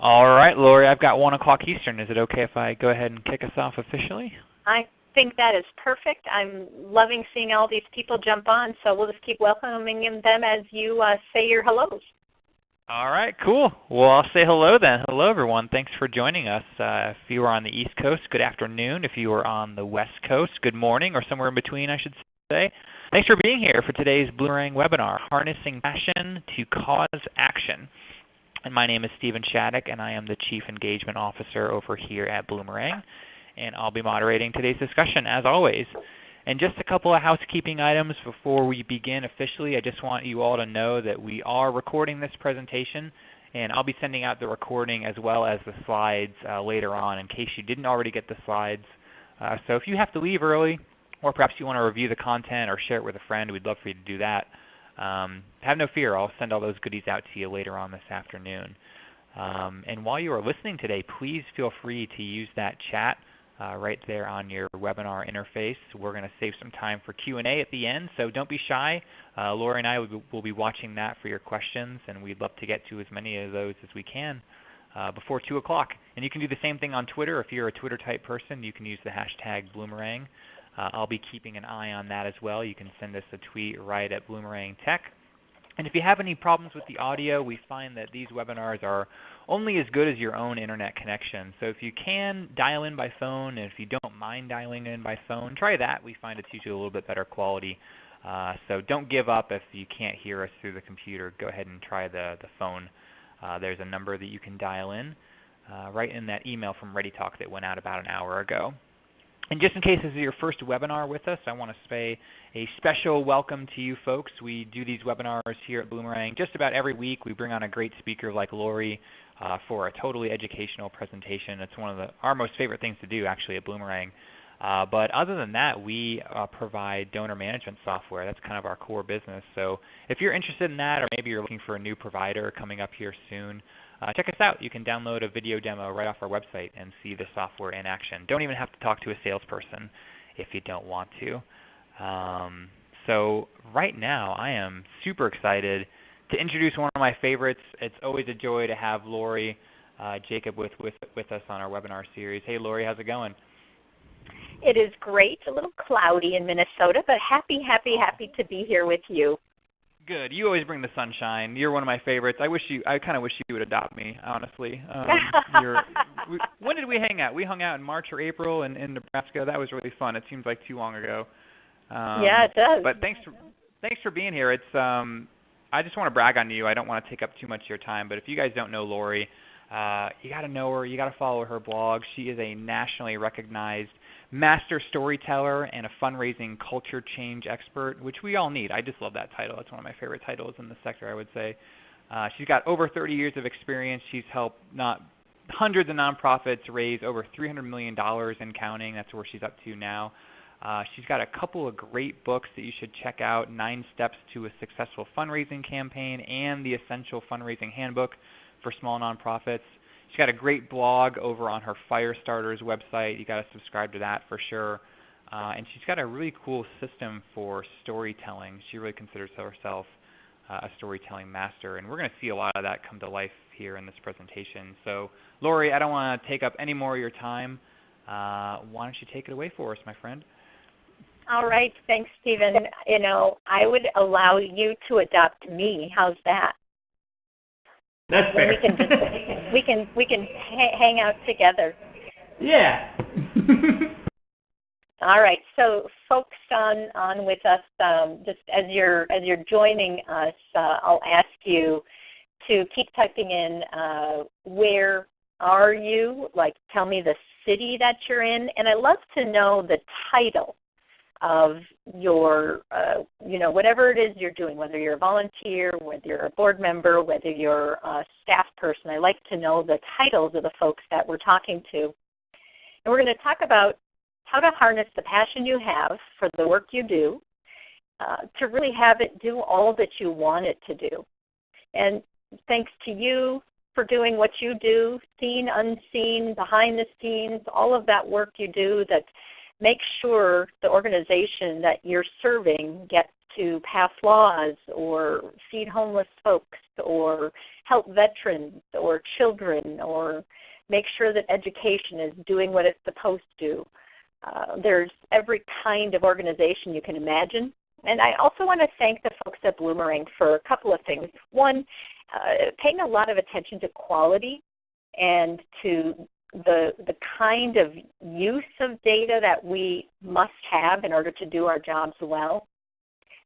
All right, Lori, I've got 1 o'clock Eastern. Is it okay if I go ahead and kick us off officially? I think that is perfect. I'm loving seeing all these people jump on, so we'll just keep welcoming them as you say your hellos. All right, cool. Well, I'll say hello then. Hello, everyone. Thanks for joining us. If you are on the East Coast, good afternoon. If you are on the West Coast, good morning, or somewhere in between, I should say. Thanks for being here for today's Bloomerang webinar, Harnessing Passion to Cause Action. And my name is Stephen Shattuck, and I am the Chief Engagement Officer over here at Bloomerang. And I'll be moderating today's discussion, as always. And just a couple of housekeeping items before we begin officially. I just want you all to know that we are recording this presentation, and I'll be sending out the recording as well as the slides later on in case you didn't already get the slides. So if you have to leave early, or perhaps you want to review the content or share it with a friend, we'd love for you to do that. Have no fear. I'll send all those goodies out to you later on this afternoon. And while you are listening today, please feel free to use that chat right there on your webinar interface. We're going to save some time for Q&A at the end, so don't be shy. Laura and I will be watching that for your questions, and we'd love to get to as many of those as we can before 2 o'clock. And you can do the same thing on Twitter. If you're a Twitter-type person, you can use the hashtag Bloomerang. I'll be keeping an eye on that as well. You can send us a tweet right at Bloomerang Tech. And if you have any problems with the audio, we find that these webinars are only as good as your own internet connection. So if you can dial in by phone, and if you don't mind dialing in by phone, try that. We find it's usually a little bit better quality. So don't give up if you can't hear us through the computer. Go ahead and try the phone. There's a number that you can dial in right in that email from ReadyTalk that went out about an hour ago. And just in case this is your first webinar with us, I want to say a special welcome to you folks. We do these webinars here at Bloomerang just about every week. We bring on a great speaker like Lori for a totally educational presentation. It's one of our most favorite things to do actually at Bloomerang. But other than that, we provide donor management software. That's kind of our core business. So if you're interested in that, or maybe you're looking for a new provider coming up here soon, check us out. You can download a video demo right off our website and see the software in action. Don't even have to talk to a salesperson if you don't want to. So right now I am super excited to introduce one of my favorites. It's always a joy to have Lori Jacobwith with us on our webinar series. Hey Lori, how's it going? It is great. A little cloudy in Minnesota, but happy to be here with you. Good. You always bring the sunshine. You're one of my favorites. I kind of wish you would adopt me, honestly. When did we hang out? We hung out in March or April in Nebraska. That was really fun. It seems like too long ago. Yeah, it does. But thanks for being here. It's I just want to brag on you. I don't want to take up too much of your time, but if you guys don't know Lori, you got to know her. You got to follow her blog. She is a nationally recognized master storyteller and a fundraising culture change expert, which we all need. I just love that title. It's one of my favorite titles in the sector, I would say. She's got over 30 years of experience. She's helped hundreds of nonprofits raise over $300 million and counting. That's where she's up to now. She's got a couple of great books that you should check out, 9 Steps to a Successful Fundraising Campaign and The Essential Fundraising Handbook for Small Nonprofits. She's got a great blog over on her Firestarters website. You got to subscribe to that for sure. And she's got a really cool system for storytelling. She really considers herself a storytelling master, and we're going to see a lot of that come to life here in this presentation. So, Lori, I don't want to take up any more of your time. Why don't you take it away for us, my friend? All right. Thanks, Stephen. I would allow you to adopt me. How's that? That's fair. We can hang out together. Yeah. All right. So, folks on with us, just as you're joining us, I'll ask you to keep typing in where are you? Like, tell me the city that you're in, and I love to know the title of your, whatever it is you're doing, whether you're a volunteer, whether you're a board member, whether you're a staff person. I like to know the titles of the folks that we're talking to. And we're going to talk about how to harness the passion you have for the work you do to really have it do all that you want it to do. And thanks to you for doing what you do, seen, unseen, behind the scenes, all of that work you do that make sure the organization that you're serving gets to pass laws or feed homeless folks or help veterans or children or make sure that education is doing what it's supposed to. There's every kind of organization you can imagine. And I also want to thank the folks at Bloomerang for a couple of things. One, paying a lot of attention to quality and to the kind of use of data that we must have in order to do our jobs well.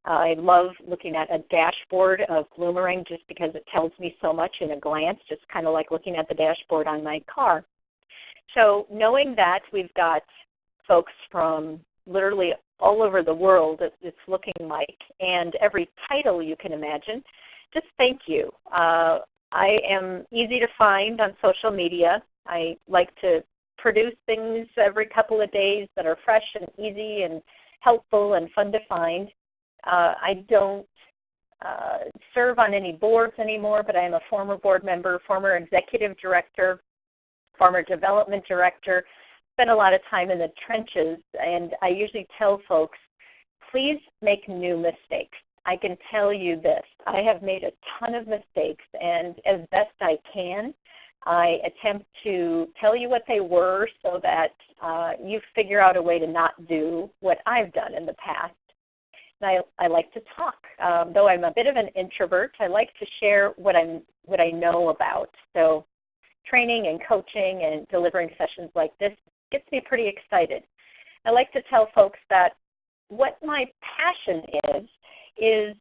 I love looking at a dashboard of Bloomerang just because it tells me so much in a glance, just kind of like looking at the dashboard on my car. So knowing that we've got folks from literally all over the world, it's looking like, and every title you can imagine, just thank you. I am easy to find on social media. I like to produce things every couple of days that are fresh and easy and helpful and fun to find. I don't serve on any boards anymore, but I am a former board member, former executive director, former development director, spent a lot of time in the trenches, and I usually tell folks, please make new mistakes. I can tell you this, I have made a ton of mistakes, and as best I can, I attempt to tell you what they were so that you figure out a way to not do what I've done in the past. And I like to talk. Though I'm a bit of an introvert, I like to share what I know about. So training and coaching and delivering sessions like this gets me pretty excited. I like to tell folks that what my passion is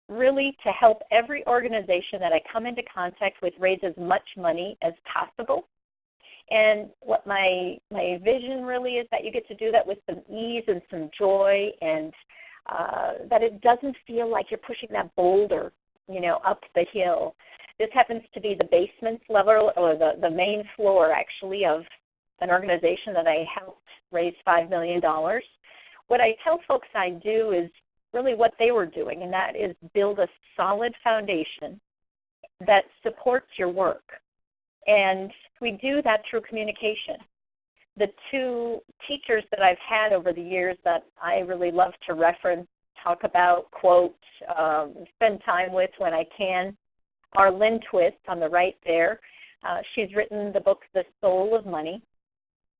really to help every organization that I come into contact with raise as much money as possible. And what my vision really is that you get to do that with some ease and some joy, and that it doesn't feel like you're pushing that boulder, up the hill. This happens to be the basement level, or the main floor, actually, of an organization that I helped raise $5 million. What I tell folks I do is really what they were doing, and that is build a solid foundation that supports your work. And we do that through communication. The two teachers that I've had over the years that I really love to reference, talk about, quote, spend time with when I can, are Lynn Twist on the right there. She's written the book, The Soul of Money,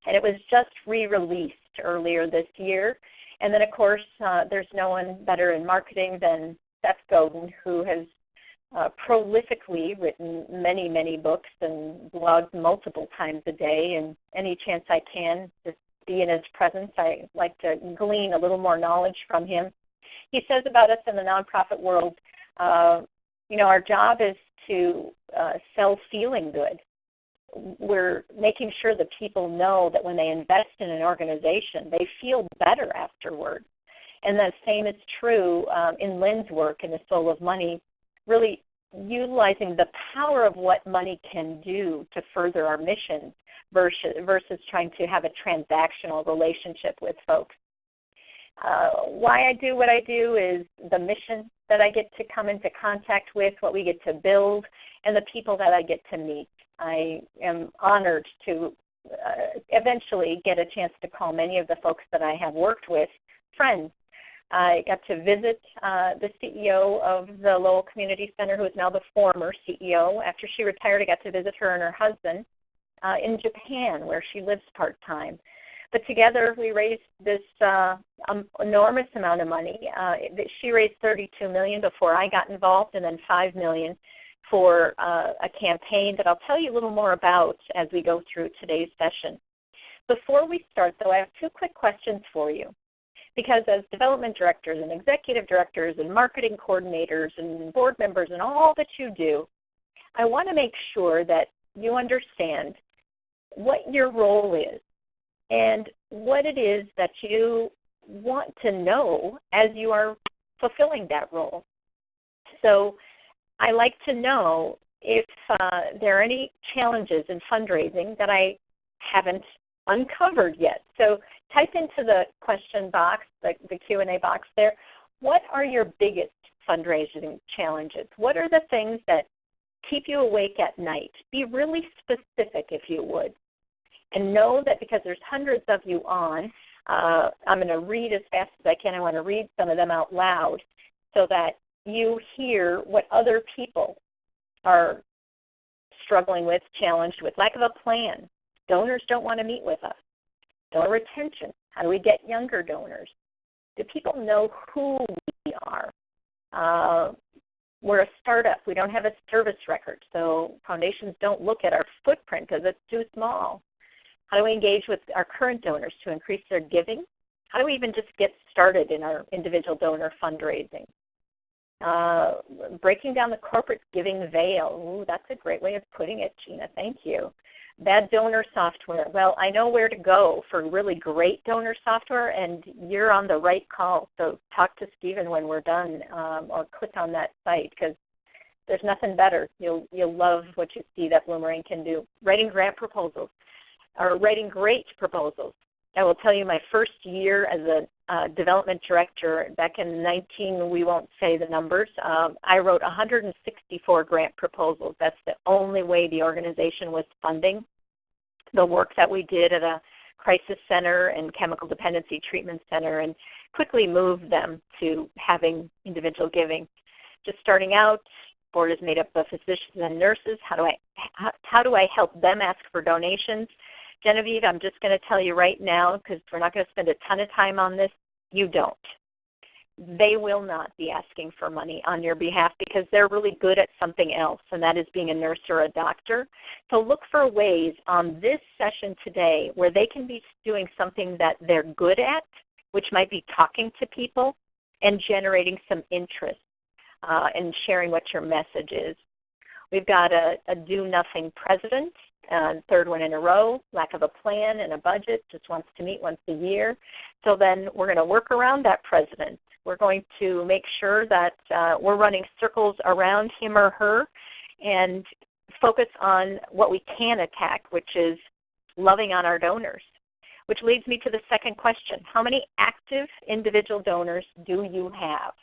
and it was just re-released earlier this year. And then, of course, there's no one better in marketing than Seth Godin, who has prolifically written many, many books and blogs multiple times a day. And any chance I can, just be in his presence, I like to glean a little more knowledge from him. He says about us in the nonprofit world, our job is to sell feeling good. We're making sure that people know that when they invest in an organization, they feel better afterward. And the same is true in Lynn's work in The Soul of Money, really utilizing the power of what money can do to further our mission versus trying to have a transactional relationship with folks. Why I do what I do is the mission that I get to come into contact with, what we get to build, and the people that I get to meet. I am honored to eventually get a chance to call many of the folks that I have worked with friends. I got to visit the CEO of the Lowell Community Center, who is now the former CEO. After she retired, I got to visit her and her husband in Japan, where she lives part-time. But together we raised this enormous amount of money. She raised $32 million before I got involved, and then $5 million for a campaign that I'll tell you a little more about as we go through today's session. Before we start, though, I have two quick questions for you. Because as development directors and executive directors and marketing coordinators and board members and all that you do, I want to make sure that you understand what your role is and what it is that you want to know as you are fulfilling that role. So I like to know if there are any challenges in fundraising that I haven't uncovered yet. So type into the question box, the Q&A box there, what are your biggest fundraising challenges? What are the things that keep you awake at night? Be really specific if you would. And know that because there's hundreds of you on, I'm going to read as fast as I can. I want to read some of them out loud. so that you hear what other people are struggling with, challenged with. Lack of a plan. Donors don't want to meet with us. Donor retention. How do we get younger donors? Do people know who we are? We're a startup. We don't have a service record, so foundations don't look at our footprint because it's too small. How do we engage with our current donors to increase their giving? How do we even just get started in our individual donor fundraising? Breaking down the corporate giving veil. Ooh, that's a great way of putting it, Gina. Thank you. Bad donor software. Well, I know where to go for really great donor software, and you're on the right call. So talk to Stephen when we're done, or click on that site, because there's nothing better. You'll love what you see that Bloomerang can do. Writing grant proposals, or writing great proposals. I will tell you, my first year as a development director back in 19, we won't say the numbers, I wrote 164 grant proposals. That's the only way the organization was funding the work that we did at a crisis center and chemical dependency treatment center, and quickly moved them to having individual giving. Just starting out, board is made up of physicians and nurses. How do I help them ask for donations? Genevieve, I'm just going to tell you right now, because we're not going to spend a ton of time on this, you don't. They will not be asking for money on your behalf because they're really good at something else, and that is being a nurse or a doctor. So look for ways on this session today where they can be doing something that they're good at, which might be talking to people and generating some interest and sharing what your message is. We've got a do-nothing president. Third one in a row, lack of a plan and a budget, just wants to meet once a year. So then we're going to work around that president. We're going to make sure that we're running circles around him or her and focus on what we can attack, which is loving on our donors, which leads me to the second question. How many active individual donors do you have?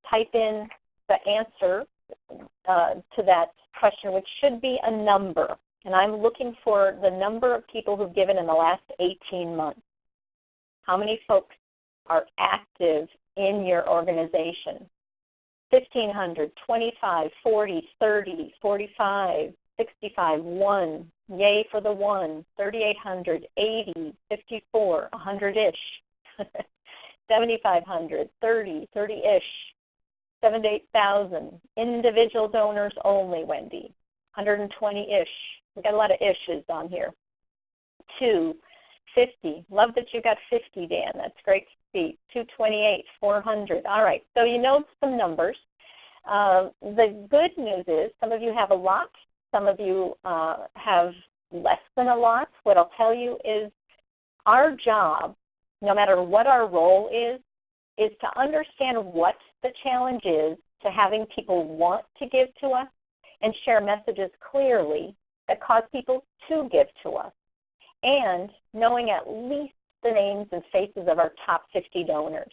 Type in the answer to that question, which should be a number. And I'm looking for the number of people who've given in the last 18 months. How many folks are active in your organization? 1,500, 25, 40, 30, 45, 65, 1. Yay for the 1. 3,800, 80, 54, 100-ish. 7,500, 30, 30-ish. 7,000 to 8,000. Individual donors only, Wendy. 120-ish. We've got a lot of ishes on here. 2, 50. Love that you got 50, Dan. That's great to see. 228, 400. All right, so you know some numbers. The good news is some of you have a lot. Some of you have less than a lot. What I'll tell you is our job, no matter what our role is to understand what the challenge is to having people want to give to us and share messages clearly that cause people to give to us, and knowing at least the names and faces of our top 50 donors.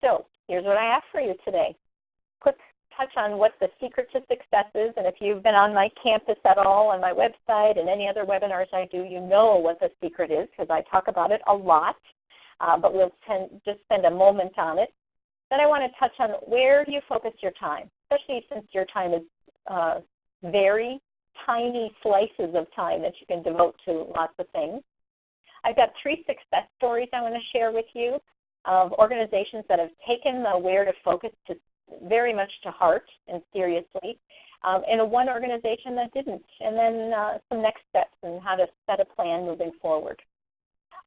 So here's what I have for you today. Quick touch on what the secret to success is, and if you've been on my campus at all, on my website and any other webinars I do, you know what the secret is because I talk about it a lot, but we'll just spend a moment on it. Then I want to touch on where do you focus your time, especially since your time is very tiny slices of time that you can devote to lots of things. I've got 3 success stories I want to share with you of organizations that have taken the where to focus to very much to heart and seriously, and one organization that didn't, and then some next steps and how to set a plan moving forward.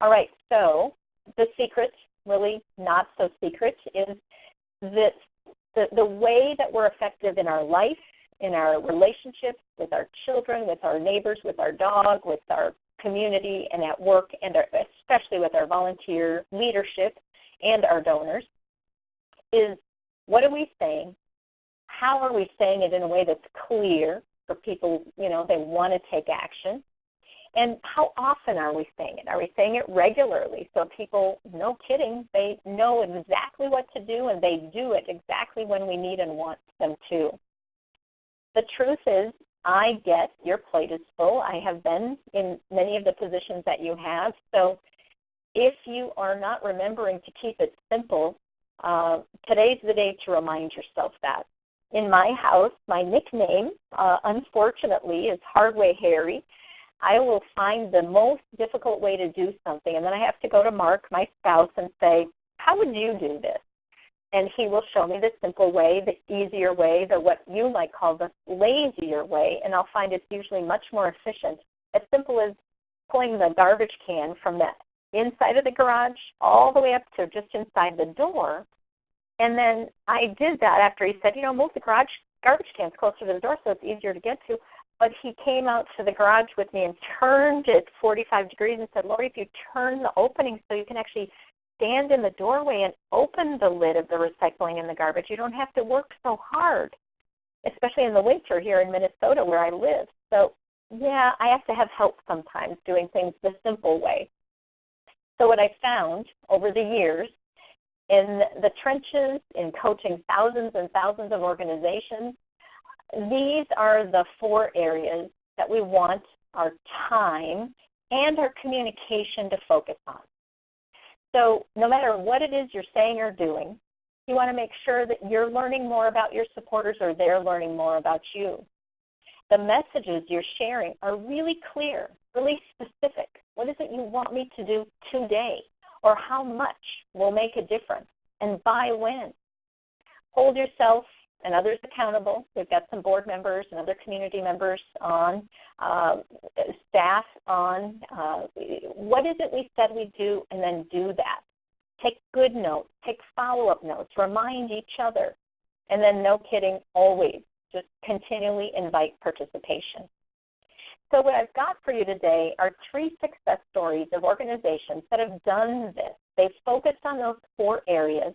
All right, so the secret, really not so secret, is that the way that we're effective in our life, in our relationships with our children, with our neighbors, with our dog, with our community, and at work, and especially with our volunteer leadership and our donors, is what are we saying? How are we saying it in a way that's clear for people, they want to take action? And how often are we saying it? Are we saying it regularly so people, no kidding, they know exactly what to do and they do it exactly when we need and want them to? The truth is, I get your plate is full. I have been in many of the positions that you have. So if you are not remembering to keep it simple, today's the day to remind yourself that. In my house, my nickname, unfortunately, is Hardway Harry. I will find the most difficult way to do something, and then I have to go to Mark, my spouse, and say, how would you do this? And he will show me the simple way, the easier way, the what you might call the lazier way, and I'll find it's usually much more efficient. As simple as pulling the garbage can from the inside of the garage all the way up to just inside the door. And then I did that after he said, move the garbage cans closer to the door so it's easier to get to. But he came out to the garage with me and turned it 45 degrees and said, Lori, if you turn the opening so you can actually stand in the doorway and open the lid of the recycling and the garbage, you don't have to work so hard, especially in the winter here in Minnesota where I live. So, yeah, I have to have help sometimes doing things the simple way. So what I found over the years in the trenches, in coaching thousands and thousands of organizations, these are the 4 areas that we want our time and our communication to focus on. So no matter what it is you're saying or doing, you want to make sure that you're learning more about your supporters or they're learning more about you. The messages you're sharing are really clear, really specific. What is it you want me to do today? Or how much will make a difference? And by when? Hold yourself and others accountable. We've got some board members and other community members on, staff on. What is it we said we'd do, and then do that. Take good notes. Take follow-up notes. Remind each other. And then, no kidding, always just continually invite participation. So what I've got for you today are 3 success stories of organizations that have done this. They've focused on those 4 areas.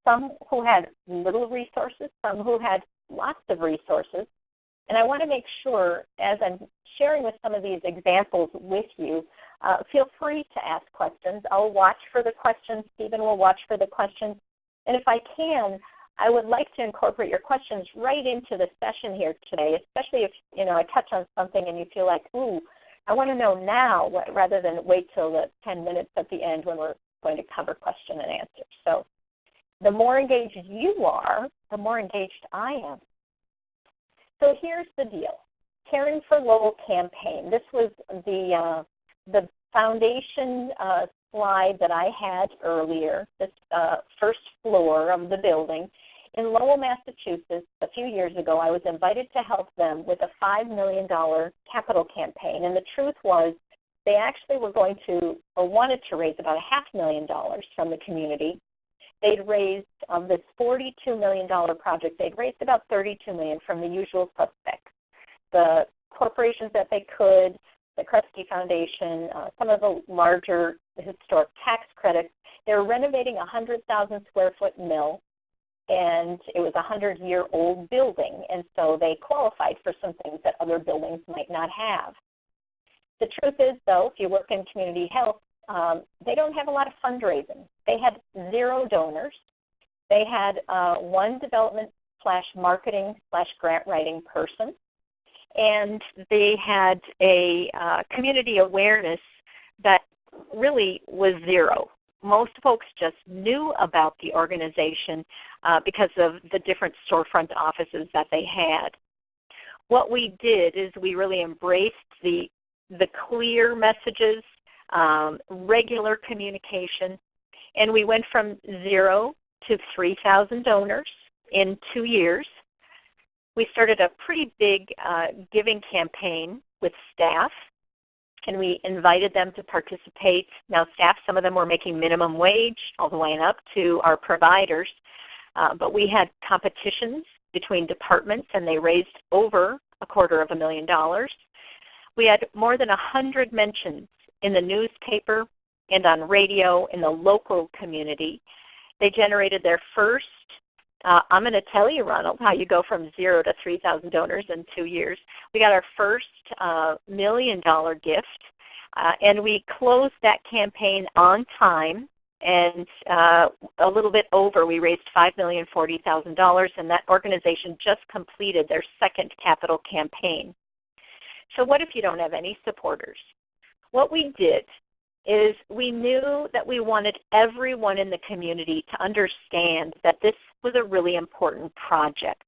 Some who had little resources, some who had lots of resources. And I want to make sure, as I'm sharing with some of these examples with you, feel free to ask questions. I'll watch for the questions. Stephen will watch for the questions. And if I can, I would like to incorporate your questions right into the session here today, especially if I touch on something and you feel like, ooh, I want to know now rather than wait till the 10 minutes at the end when we're going to cover question and answer. So the more engaged you are, the more engaged I am. So here's the deal. Caring for Lowell campaign. This was the foundation slide that I had earlier, this first floor of the building. In Lowell, Massachusetts, a few years ago, I was invited to help them with a $5 million capital campaign. And the truth was they actually were going to, or wanted to raise about $500,000 from the community. They'd raised, of this $42 million project, they'd raised about $32 million from the usual suspects. The corporations that they could, the Kresge Foundation, some of the larger historic tax credits. They were renovating a 100,000 square foot mill, and it was a 100-year-old building, and so they qualified for some things that other buildings might not have. The truth is, though, if you work in community health, they don't have a lot of fundraising. They had 0 donors. They had 1 development/marketing/grant writing person, and they had a community awareness that really was 0. Most folks just knew about the organization because of the different storefront offices that they had. What we did is we really embraced the clear messages, regular communication, and we went from 0 to 3,000 donors in 2 years. We started a pretty big giving campaign with staff, and we invited them to participate. Now staff, some of them were making minimum wage all the way up to our providers, but we had competitions between departments, and they raised over $250,000. We had more than 100 mentions in the newspaper and on radio in the local community. They generated their first, I'm going to tell you, Ronald, how you go from 0 to 3,000 donors in 2 years. We got our first $1 million gift, and we closed that campaign on time, and a little bit over. We raised $5,040,000, and that organization just completed their second capital campaign. So what if you don't have any supporters? What we did is we knew that we wanted everyone in the community to understand that this was a really important project.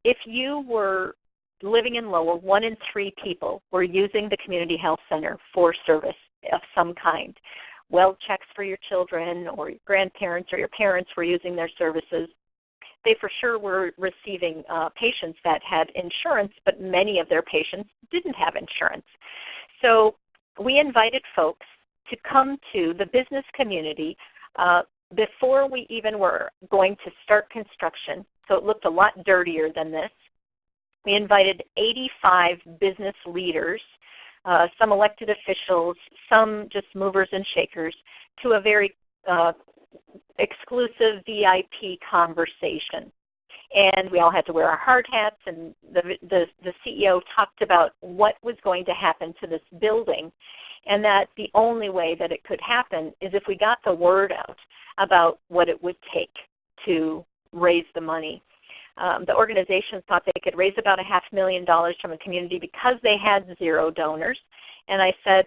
If you were living in Lowell, 1 in 3 people were using the community health center for service of some kind. Well checks for your children or your grandparents or your parents were using their services. They for sure were receiving patients that had insurance, but many of their patients didn't have insurance. So we invited folks to come to the business community before we even were going to start construction, so it looked a lot dirtier than this. We invited 85 business leaders, some elected officials, some just movers and shakers, to a very exclusive VIP conversation. And we all had to wear our hard hats, and the CEO talked about what was going to happen to this building, and that the only way that it could happen is if we got the word out about what it would take to raise the money. The organization thought they could raise about $500,000 from a community because they had 0 donors. And I said,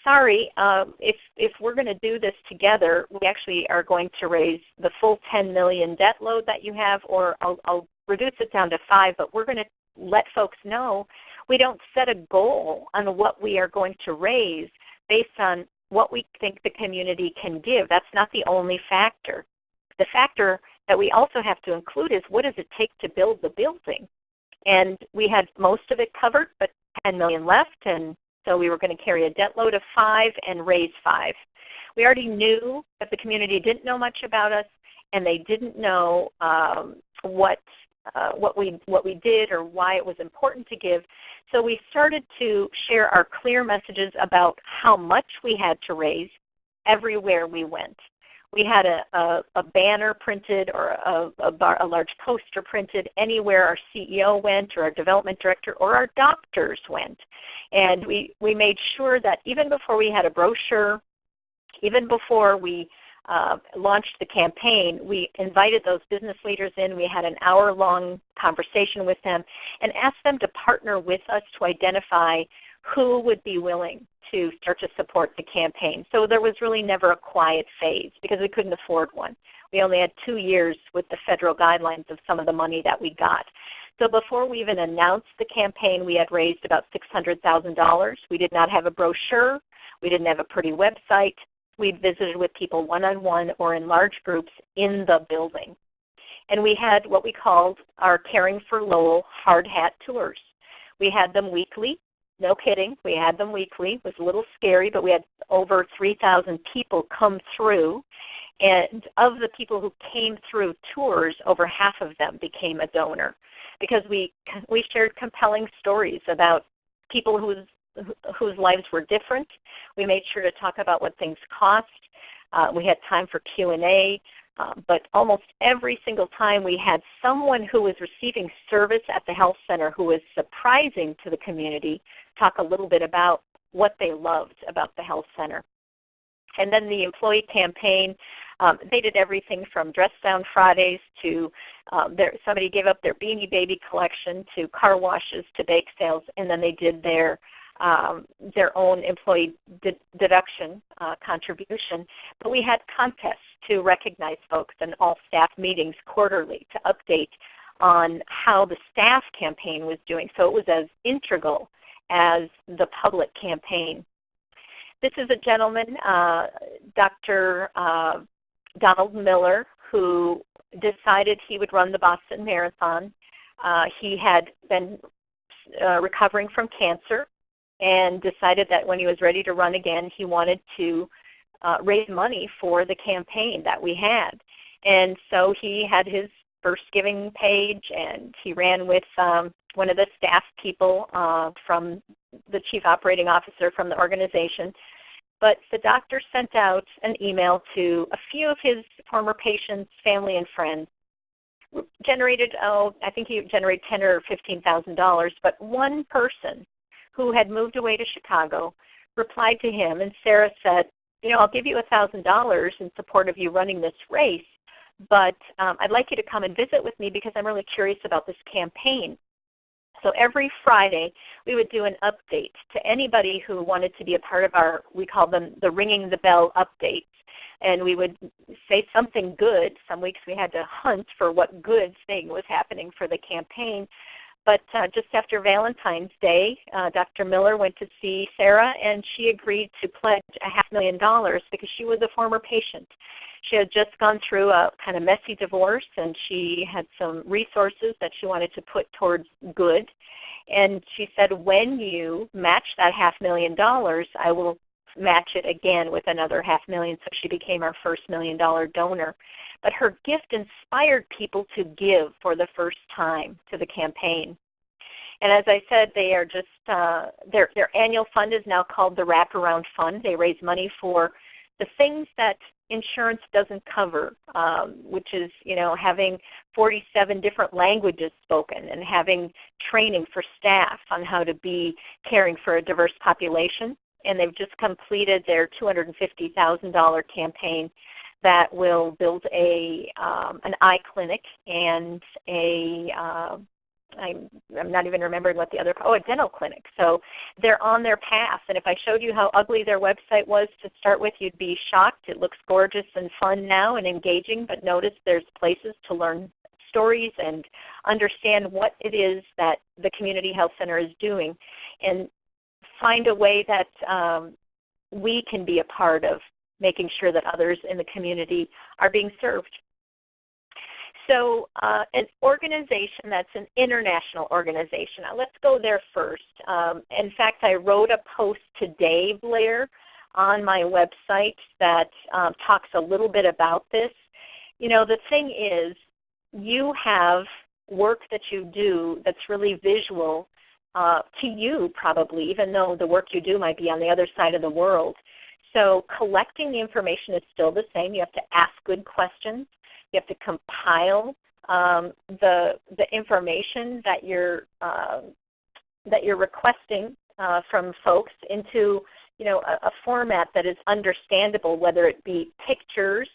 sorry, if we're going to do this together, we actually are going to raise the full $10 million debt load that you have, or I'll reduce it down to 5, but we're going to let folks know we don't set a goal on what we are going to raise based on what we think the community can give. That's not the only factor. The factor that we also have to include is what does it take to build the building? And we had most of it covered, but $10 million left, and so we were going to carry a debt load of 5 and raise 5. We already knew that the community didn't know much about us, and they didn't know what we did or why it was important to give. So we started to share our clear messages about how much we had to raise everywhere we went. We had a banner printed or a large poster printed anywhere our CEO went or our development director or our doctors went. And we made sure that even before we had a brochure, even before we launched the campaign, we invited those business leaders in. We had an hour-long conversation with them and asked them to partner with us to identify who would be willing to start to support the campaign. So there was really never a quiet phase because we couldn't afford one. We only had 2 years with the federal guidelines of some of the money that we got. So before we even announced the campaign, we had raised about $600,000. We did not have a brochure. We didn't have a pretty website. We visited with people one-on-one or in large groups in the building. And we had what we called our Caring for Lowell hard hat tours. We had them weekly. No kidding. We had them weekly. It was a little scary, but we had over 3,000 people come through. And of the people who came through tours, over half of them became a donor because we shared compelling stories about people whose lives were different. We made sure to talk about what things cost. We had time for Q&A. But almost every single time we had someone who was receiving service at the health center who was surprising to the community talk a little bit about what they loved about the health center. And then the employee campaign, they did everything from Dress Down Fridays to somebody gave up their Beanie Baby collection to car washes to bake sales, and then they did their own employee deduction contribution. But we had contests to recognize folks and all staff meetings quarterly to update on how the staff campaign was doing. So it was as integral as the public campaign. This is a gentleman, Dr. Donald Miller, who decided he would run the Boston Marathon. He had been recovering from cancer and decided that when he was ready to run again, he wanted to raise money for the campaign that we had. And so he had his first giving page, and he ran with one of the staff people from the chief operating officer from the organization. But the doctor sent out an email to a few of his former patients, family, and friends. Generated, I think he generated $10,000 or $15,000, but one person who had moved away to Chicago replied to him, and Sarah said, I'll give you $1,000 in support of you running this race, but I'd like you to come and visit with me because I'm really curious about this campaign. So every Friday, we would do an update to anybody who wanted to be a part of our, we call them the Ringing the Bell updates. And we would say something good. Some weeks we had to hunt for what good thing was happening for the campaign. But just after Valentine's Day, Dr. Miller went to see Sarah, and she agreed to pledge $500,000 because she was a former patient. She had just gone through a kind of messy divorce, and she had some resources that she wanted to put towards good. And she said, when you match that $500,000, I will match it again with another $500,000. So she became our first $1 million donor. But her gift inspired people to give for the first time to the campaign. And as I said, they are just their annual fund is now called the Wraparound Fund. They raise money for the things that insurance doesn't cover, which is, having 47 different languages spoken and having training for staff on how to be caring for a diverse population. And they've just completed their $250,000 campaign that will build an eye clinic and I'm not even remembering what the other, a dental clinic. So they're on their path. And if I showed you how ugly their website was to start with, you'd be shocked. It looks gorgeous and fun now and engaging, but notice there's places to learn stories and understand what it is that the Community Health Center is doing and find a way that we can be a part of making sure that others in the community are being served. So an organization that's an international organization. Now let's go there first. In fact, I wrote a post today, Blair, on my website that talks a little bit about this. The thing is, you have work that you do that's really visual to you probably, even though the work you do might be on the other side of the world. So collecting the information is still the same. You have to ask good questions. You have to compile the information that you're requesting from folks into a format that is understandable, whether it be pictures,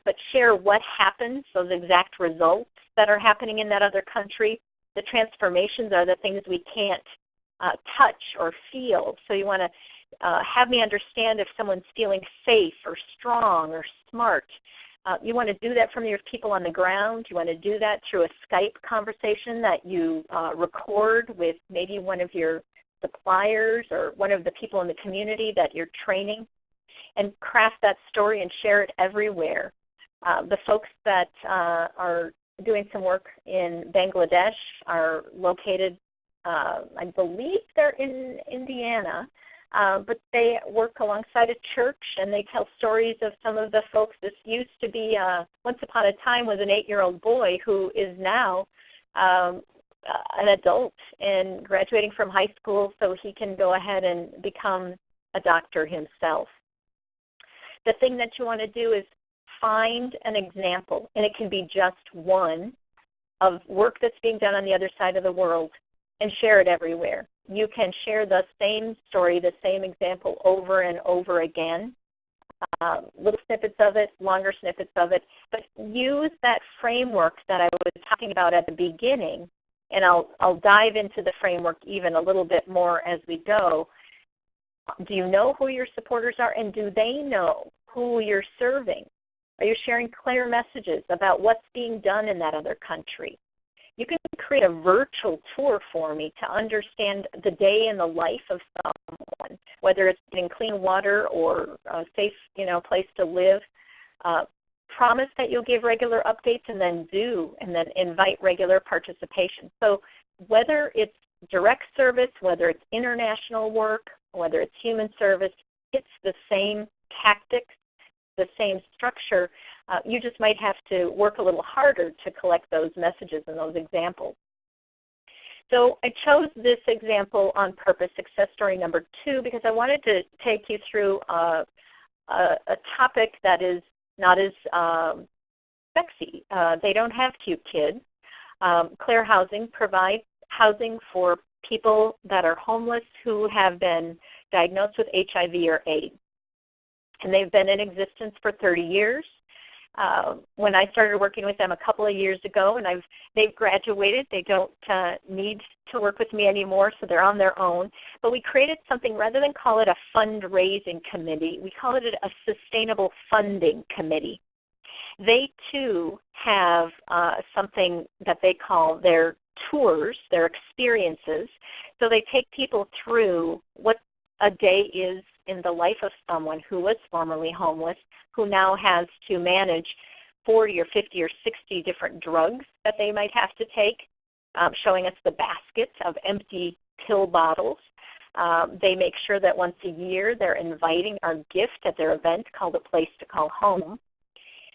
but share what happens, those exact results that are happening in that other country. The transformations are the things we can't touch or feel. So you want to have me understand if someone's feeling safe or strong or smart. You want to do that from your people on the ground. You want to do that through a Skype conversation that you record with maybe one of your suppliers or one of the people in the community that you're training, and craft that story and share it everywhere. The folks that are doing some work in Bangladesh are located, I believe they're in Indiana, but they work alongside a church, and they tell stories of some of the folks. This used to be, once upon a time, was an 8-year-old boy who is now an adult and graduating from high school so he can go ahead and become a doctor himself. The thing that you want to do is find an example, and it can be just one, of work that's being done on the other side of the world, and share it everywhere. You can share the same story, the same example over and over again, little snippets of it, longer snippets of it, but use that framework that I was talking about at the beginning, and I'll dive into the framework even a little bit more as we go. Do you know who your supporters are, and do they know who you're serving? Are you sharing clear messages about what's being done in that other country? You can create a virtual tour for me to understand the day in the life of someone, whether it's getting clean water or a safe, place to live. Promise that you'll give regular updates, and then invite regular participation. So whether it's direct service, whether it's international work, whether it's human service, it's the same tactics, the same structure. You just might have to work a little harder to collect those messages and those examples. So I chose this example on purpose, success story number 2, because I wanted to take you through a topic that is not as sexy. They don't have cute kids. Clear Housing provides housing for people that are homeless who have been diagnosed with HIV or AIDS. And they've been in existence for 30 years. when I started working with them a couple of years ago, and they've graduated. They don't need to work with me anymore, so they're on their own. But we created something, rather than call it a fundraising committee, we call it a sustainable funding committee. They too have something that they call their tours, their experiences. So they take people through what a day is in the life of someone who was formerly homeless, who now has to manage 40 or 50 or 60 different drugs that they might have to take, showing us the baskets of empty pill bottles. They make sure that once a year they're inviting our gift at their event called A Place to Call Home.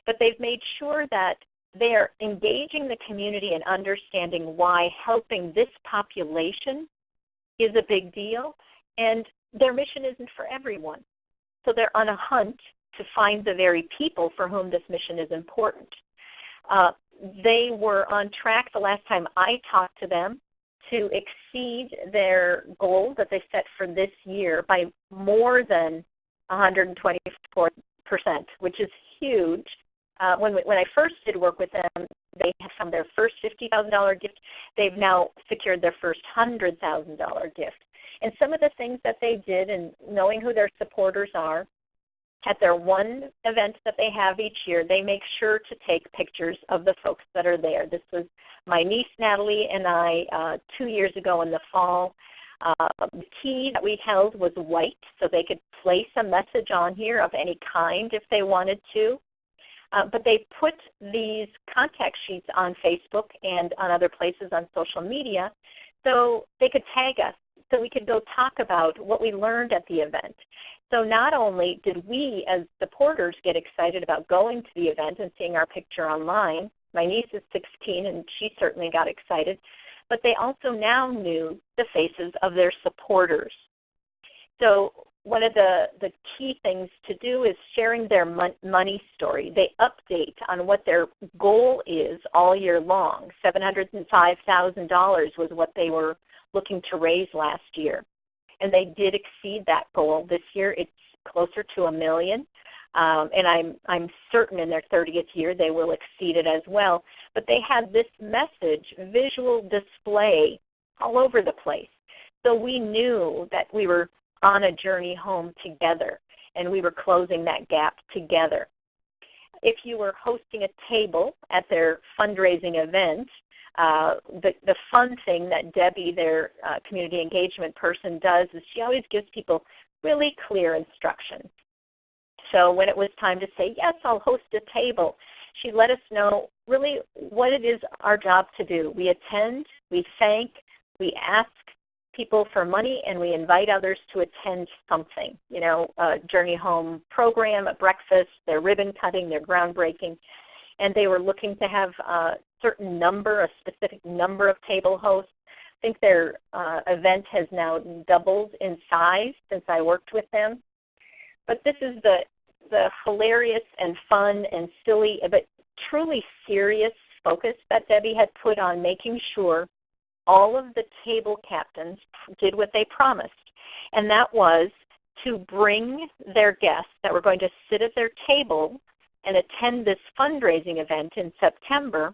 But they've made sure that they're engaging the community and understanding why helping this population is a big deal, and their mission isn't for everyone. So they're on a hunt to find the very people for whom this mission is important. They were on track the last time I talked to them to exceed their goal that they set for this year by more than 124%, which is huge. When I first did work with them, they had found their first $50,000 gift. They've now secured their first $100,000 gift. And some of the things that they did, and knowing who their supporters are, at their one event that they have each year, they make sure to take pictures of the folks that are there. This was my niece Natalie and I 2 years ago in the fall. The key that we held was white, so they could place a message on here of any kind if they wanted to. But they put these contact sheets on Facebook and on other places on social media so they could tag us, so we could go talk about what we learned at the event. So not only did we as supporters get excited about going to the event and seeing our picture online, my niece is 16 and she certainly got excited, but they also now knew the faces of their supporters. So one of the key things to do is sharing their money story. They update on what their goal is all year long. $705,000 was what they were looking to raise last year. And they did exceed that goal. This year it's closer to $1 million. And I'm certain in their 30th year they will exceed it as well. But they had this message, visual display all over the place. So we knew that we were on a journey home together, and we were closing that gap together. If you were hosting a table at their fundraising event, the fun thing that Debbie, their community engagement person, does is she always gives people really clear instructions. So when it was time to say, yes, I'll host a table, she let us know really what it is our job to do. We attend, we thank, we ask people for money, and we invite others to attend something, a Journey Home program, a breakfast, their ribbon cutting, their groundbreaking. And they were looking to have a certain number, a specific number of table hosts. I think their event has now doubled in size since I worked with them. But this is the hilarious and fun and silly, but truly serious focus that Debbie had put on making sure all of the table captains did what they promised, and that was to bring their guests that were going to sit at their table and attend this fundraising event in September.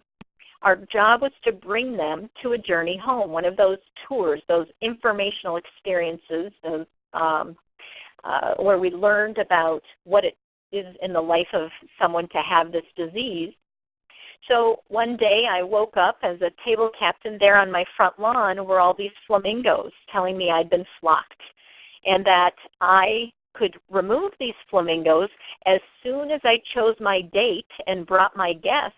Our job was to bring them to a journey home, one of those tours, those informational experiences where we learned about what it is in the life of someone to have this disease. So one day I woke up as a table captain. There on my front lawn were all these flamingos telling me I'd been flocked and that I could remove these flamingos as soon as I chose my date and brought my guests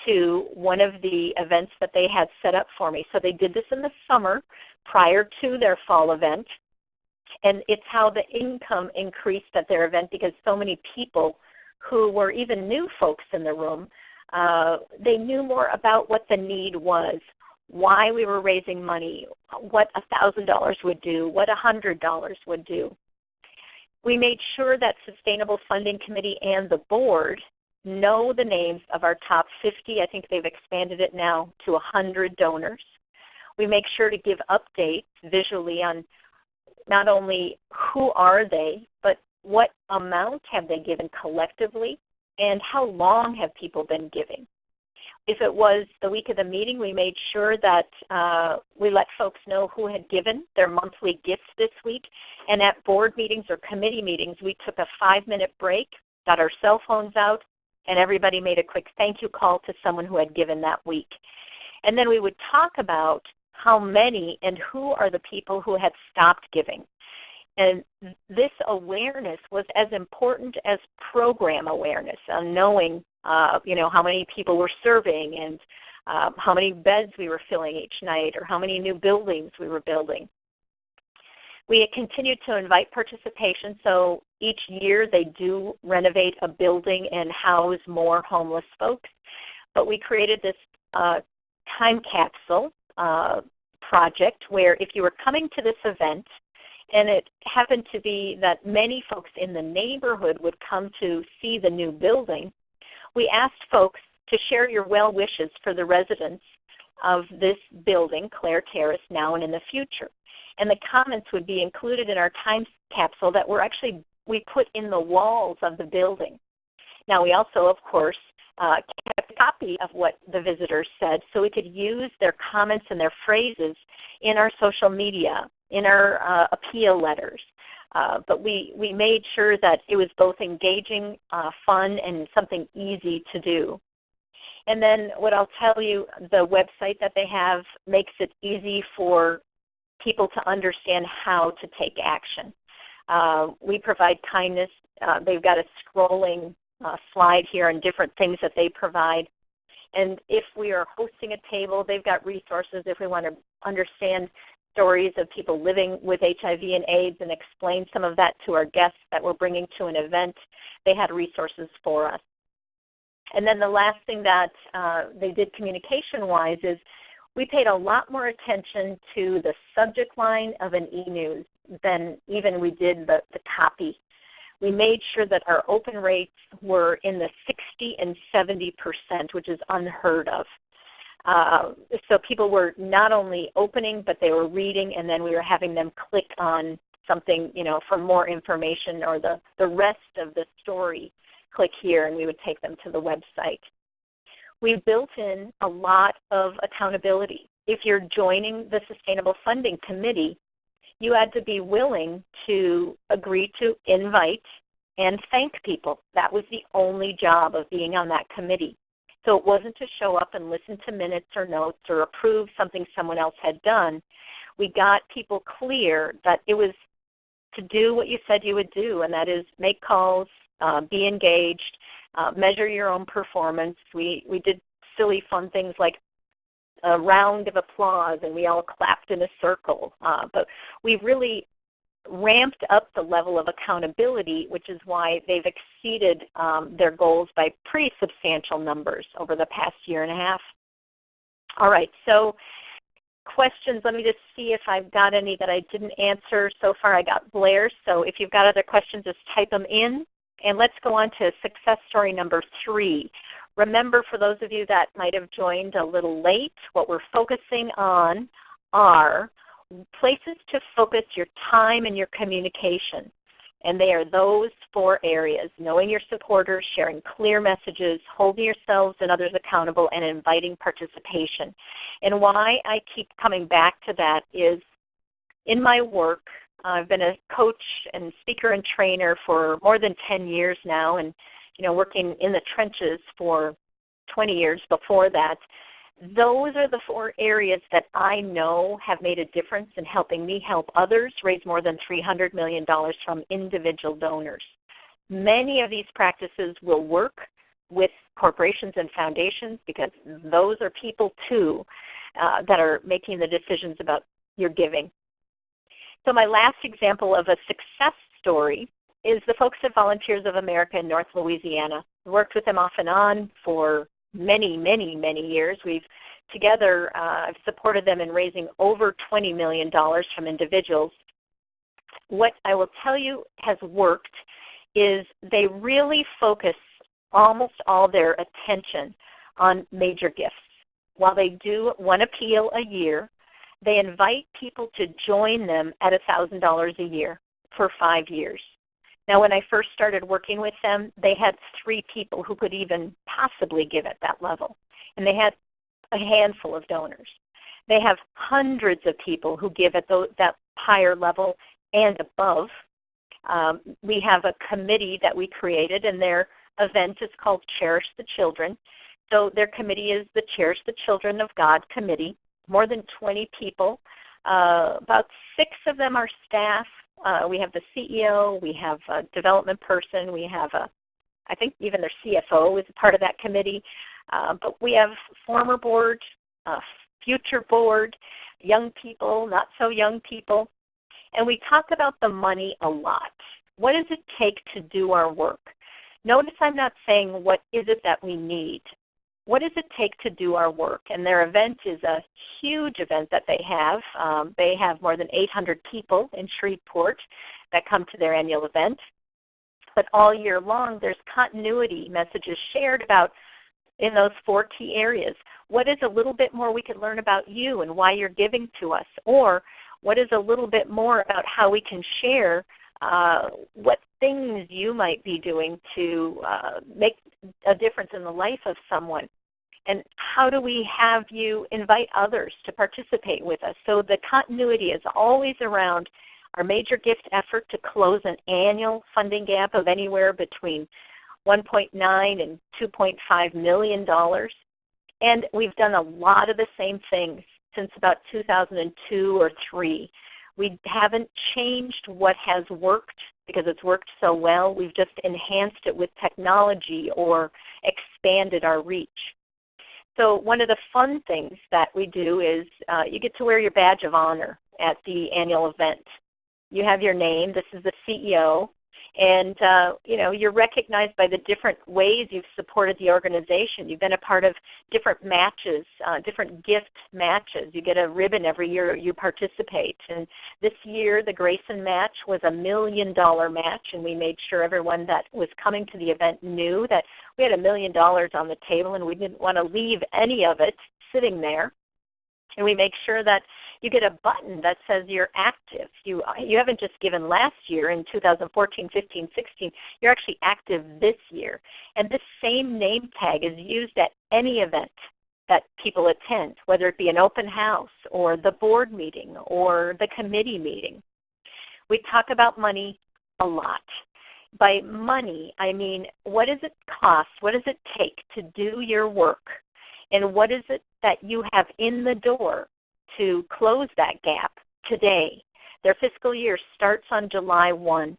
to one of the events that they had set up for me. So they did this in the summer prior to their fall event, and it's how the income increased at their event because so many people who were even new folks in the room, they knew more about what the need was, why we were raising money, what $1,000 would do, what $100 would do. We made sure that Sustainable Funding Committee and the board know the names of our top 50. I think they've expanded it now to 100 donors. We make sure to give updates visually on not only who are they, but what amount have they given collectively, and how long have people been giving. If it was the week of the meeting, we made sure that we let folks know who had given their monthly gifts this week. And at board meetings or committee meetings, we took a 5-minute break, got our cell phones out, and everybody made a quick thank you call to someone who had given that week. And then we would talk about how many and who are the people who had stopped giving. And this awareness was as important as program awareness on knowing how many people we're serving and how many beds we were filling each night or how many new buildings we were building. We continued to invite participation, so each year they do renovate a building and house more homeless folks. But we created this time capsule project where if you were coming to this event, and it happened to be that many folks in the neighborhood would come to see the new building, we asked folks to share your well wishes for the residents of this building, Claire Terrace, now and in the future. And the comments would be included in our time capsule that we put in the walls of the building. Now we also, of course, kept a copy of what the visitors said so we could use their comments and their phrases in our social media, in our appeal letters. But we made sure that it was both engaging, fun, and something easy to do. And then what I'll tell you, the website that they have makes it easy for people to understand how to take action. We provide kindness. They've got a scrolling slide here on different things that they provide. And if we are hosting a table, they've got resources if we want to understand stories of people living with HIV and AIDS and explain some of that to our guests that we're bringing to an event. They had resources for us. And then the last thing that they did communication-wise is we paid a lot more attention to the subject line of an e-news than even we did the copy. We made sure that our open rates were in the 60 and 70%, which is unheard of. So people were not only opening, but they were reading, and then we were having them click on something, for more information or the rest of the story. Click here, and we would take them to the website. We built in a lot of accountability. If you're joining the Sustainable Funding Committee, you had to be willing to agree to invite and thank people. That was the only job of being on that committee. So it wasn't to show up and listen to minutes or notes or approve something someone else had done. We got people clear that it was to do what you said you would do, and that is make calls, be engaged, measure your own performance. We did silly, fun things like a round of applause, and we all clapped in a circle. But we really ramped up the level of accountability, which is why they've exceeded their goals by pretty substantial numbers over the past year and a half. All right, so questions. Let me just see if I've got any that I didn't answer so far. I got Blair, so if you've got other questions, just type them in. And let's go on to success story number 3. Remember, for those of you that might have joined a little late, what we're focusing on are places to focus your time and your communication. And they are those 4 areas: knowing your supporters, sharing clear messages, holding yourselves and others accountable, and inviting participation. And why I keep coming back to that is in my work, I've been a coach and speaker and trainer for more than 10 years now, and working in the trenches for 20 years before that. Those are the 4 areas that I know have made a difference in helping me help others raise more than $300 million from individual donors. Many of these practices will work with corporations and foundations because those are people too that are making the decisions about your giving. So my last example of a success story is the folks at Volunteers of America in North Louisiana. We worked with them off and on for many, many, many years. We've together I've supported them in raising over $20 million from individuals. What I will tell you has worked is they really focus almost all their attention on major gifts. While they do one appeal a year, they invite people to join them at $1,000 a year for 5 years. Now, when I first started working with them, they had 3 people who could even possibly give at that level, and they had a handful of donors. They have hundreds of people who give at that higher level and above. We have a committee that we created, and their event is called Cherish the Children. So their committee is the Cherish the Children of God Committee, more than 20 people. About 6 of them are staff. We have the CEO, we have a development person, we have I think even their CFO is a part of that committee. But we have former board, future board, young people, not so young people. And we talk about the money a lot. What does it take to do our work? Notice I'm not saying what is it that we need. What does it take to do our work? And their event is a huge event that they have. They have more than 800 people in Shreveport that come to their annual event. But all year long, there's continuity messages shared about in those 4 key areas. What is a little bit more we could learn about you and why you're giving to us? Or what is a little bit more about how we can share what things you might be doing to make a difference in the life of someone? And how do we have you invite others to participate with us? So the continuity is always around our major gift effort to close an annual funding gap of anywhere between $1.9 and $2.5 million. And we've done a lot of the same things since about 2002 or 3. We haven't changed what has worked because it's worked so well. We've just enhanced it with technology or expanded our reach. So one of the fun things that we do is you get to wear your badge of honor at the annual event. You have your name. This is the CEO. And, you're recognized by the different ways you've supported the organization. You've been a part of different matches, different gift matches. You get a ribbon every year you participate. And this year, the Grayson match was $1 million match, and we made sure everyone that was coming to the event knew that we had $1 million on the table, and we didn't want to leave any of it sitting there. And we make sure that you get a button that says you're active. You haven't just given last year in 2014, 15, 16. You're actually active this year. And this same name tag is used at any event that people attend, whether it be an open house or the board meeting or the committee meeting. We talk about money a lot. By money, I mean, what does it cost? What does it take to do your work? And what is it that you have in the door to close that gap today? Their fiscal year starts on July 1.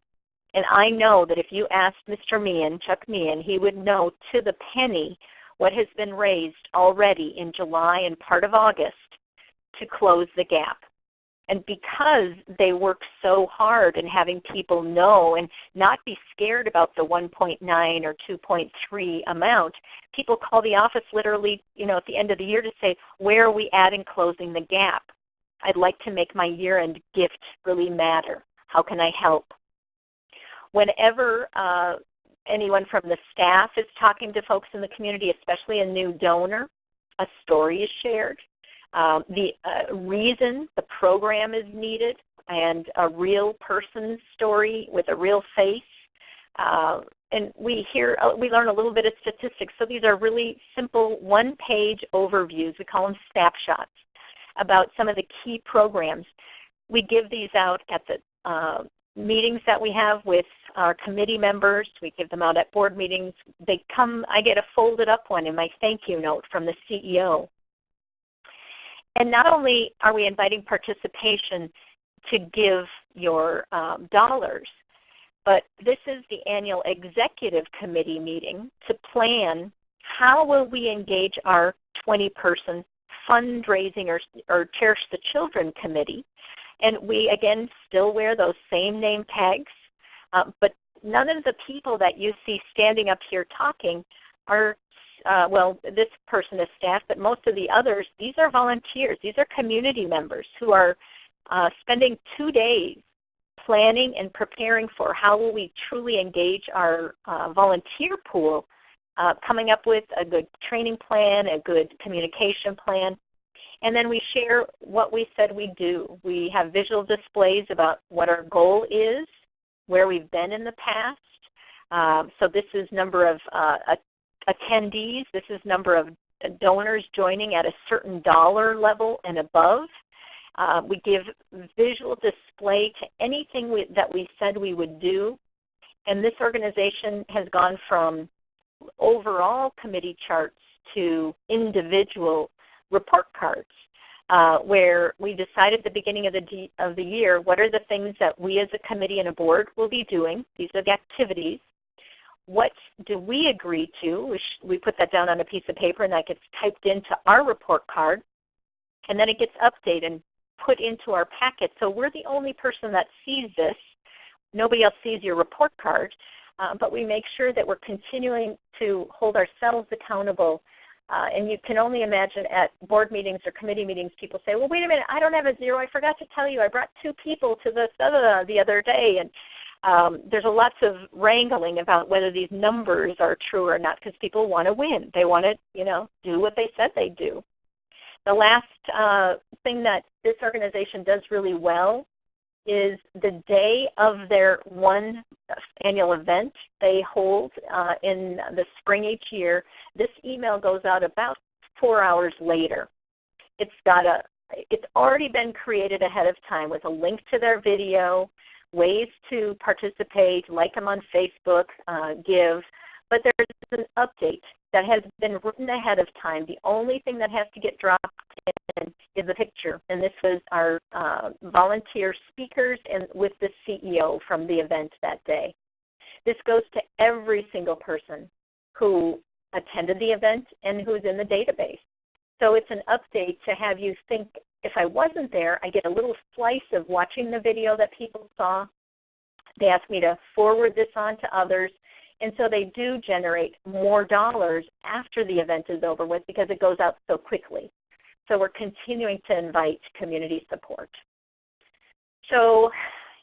And I know that if you asked Mr. Meehan, Chuck Meehan, he would know to the penny what has been raised already in July and part of August to close the gap. And because they work so hard in having people know and not be scared about the 1.9 or 2.3 amount, people call the office literally, at the end of the year to say, where are we at in closing the gap? I'd like to make my year-end gift really matter. How can I help? Whenever anyone from the staff is talking to folks in the community, especially a new donor, a story is shared. The reason the program is needed and a real person's story with a real face. And we learn a little bit of statistics. So these are really simple one-page overviews. We call them snapshots about some of the key programs. We give these out at the meetings that we have with our committee members. We give them out at board meetings. I get a folded up one in my thank you note from the CEO. And not only are we inviting participation to give your dollars, but this is the annual executive committee meeting to plan how will we engage our 20-person fundraising or Cherish the Children committee. And we, again, still wear those same name tags, but none of the people that you see standing up here talking are this person is staff, but most of the others, these are volunteers. These are community members who are spending 2 days planning and preparing for how will we truly engage our volunteer pool, coming up with a good training plan, a good communication plan. And then we share what we said we do. We have visual displays about what our goal is, where we've been in the past. So this is number of attendees. This is number of donors joining at a certain dollar level and above. We give visual display to anything that we said we would do. And this organization has gone from overall committee charts to individual report cards, where we decided at the beginning of the year what are the things that we as a committee and a board will be doing. These are the activities. What do we agree to? We put that down on a piece of paper, and that gets typed into our report card, and then it gets updated and put into our packet. So we're the only person that sees this. Nobody else sees your report card, but we make sure that we're continuing to hold ourselves accountable. And you can only imagine at board meetings or committee meetings, people say, well, wait a minute, I don't have a zero. I forgot to tell you I brought 2 people to this the other day. And there's a lots of wrangling about whether these numbers are true or not, because people want to win. They want to, do what they said they'd do. The last thing that this organization does really well is the day of their one annual event they hold in the spring each year. This email goes out about 4 hours later. It's already been created ahead of time with a link to their video, ways to participate, like them on Facebook, give, but there's an update that has been written ahead of time. The only thing that has to get dropped in is a picture, and this was our volunteer speakers and with the CEO from the event that day. This goes to every single person who attended the event and who's in the database. So it's an update to have you think, if I wasn't there, I get a little slice of watching the video that people saw. They ask me to forward this on to others, and so they do generate more dollars after the event is over with because it goes out so quickly. So we're continuing to invite community support. So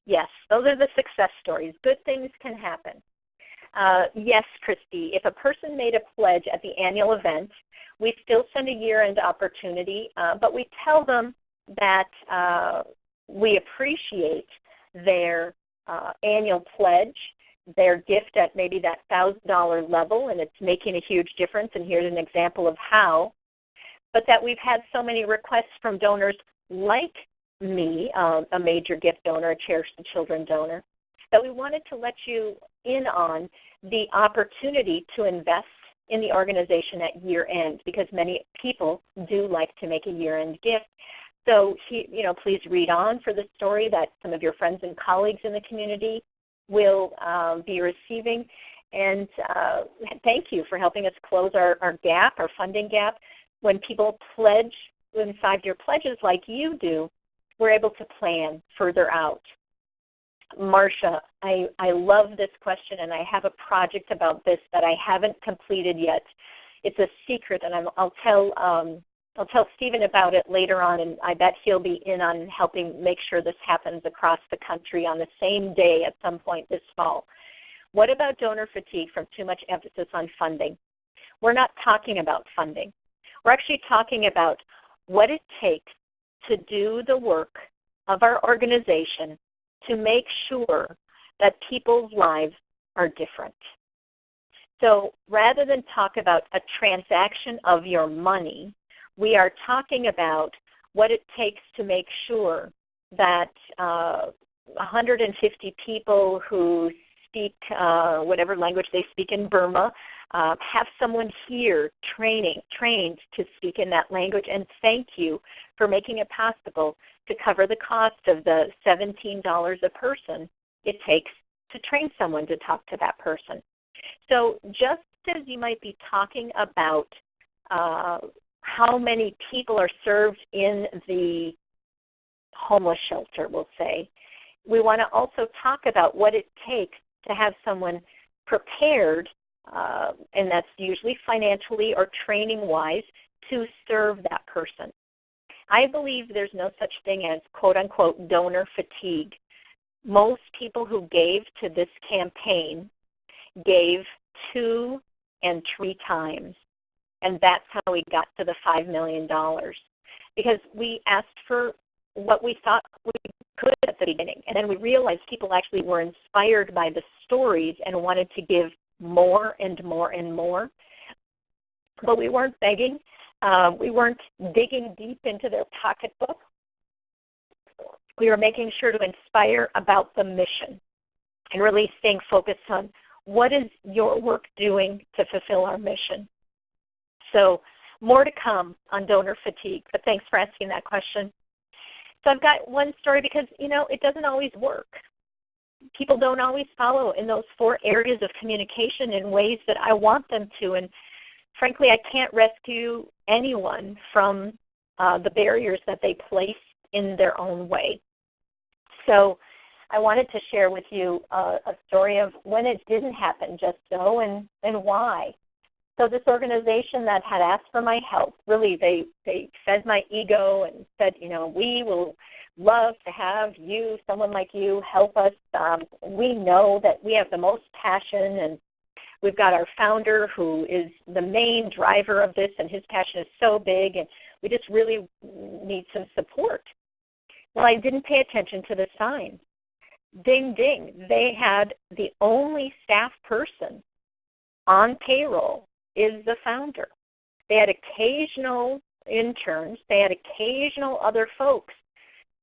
yes, those are the success stories. Good things can happen. Yes, Christy, if a person made a pledge at the annual event, we still send a year-end opportunity, but we tell them that we appreciate their annual pledge, their gift at maybe that $1,000 level, and it's making a huge difference, and here's an example of how, but that we've had so many requests from donors like me, a major gift donor, a Cherish the Children donor, that we wanted to let you in on the opportunity to invest in the organization at year-end, because many people do like to make a year-end gift. So, please read on for the story that some of your friends and colleagues in the community will be receiving. And thank you for helping us close our gap, our funding gap. When people pledge in 5-year pledges like you do, we're able to plan further out. Marcia, I love this question, and I have a project about this that I haven't completed yet. It's a secret, and I'll tell Stephen about it later on, and I bet he'll be in on helping make sure this happens across the country on the same day at some point this fall. What about donor fatigue from too much emphasis on funding? We're not talking about funding. We're actually talking about what it takes to do the work of our organization to make sure that people's lives are different. So rather than talk about a transaction of your money, we are talking about what it takes to make sure that 150 people who speak whatever language they speak in Burma have someone here trained to speak in that language, and thank you for making it possible to cover the cost of the $17 a person it takes to train someone to talk to that person. So just as you might be talking about how many people are served in the homeless shelter, we'll say, we want to also talk about what it takes to have someone prepared, and that's usually financially or training-wise, to serve that person. I believe there's no such thing as quote-unquote donor fatigue. Most people who gave to this campaign gave 2 and 3 times. And that's how we got to the $5 million. Because we asked for what we thought we could at the beginning. And then we realized people actually were inspired by the stories and wanted to give more and more and more. But we weren't begging. We weren't digging deep into their pocketbook. We were making sure to inspire about the mission and really staying focused on what is your work doing to fulfill our mission. So more to come on donor fatigue, but thanks for asking that question. So I've got one story because, it doesn't always work. People don't always follow in those 4 areas of communication in ways that I want them to. And frankly, I can't rescue anyone from the barriers that they place in their own way. So I wanted to share with you a story of when it didn't happen just so and why. So this organization that had asked for my help, really they fed my ego and said, we will love to have you, someone like you, help us. We know that we have the most passion, and we've got our founder who is the main driver of this, and his passion is so big, and we just really need some support. Well, I didn't pay attention to the signs. Ding, ding. They had the only staff person on payroll is the founder. They had occasional interns. They had occasional other folks.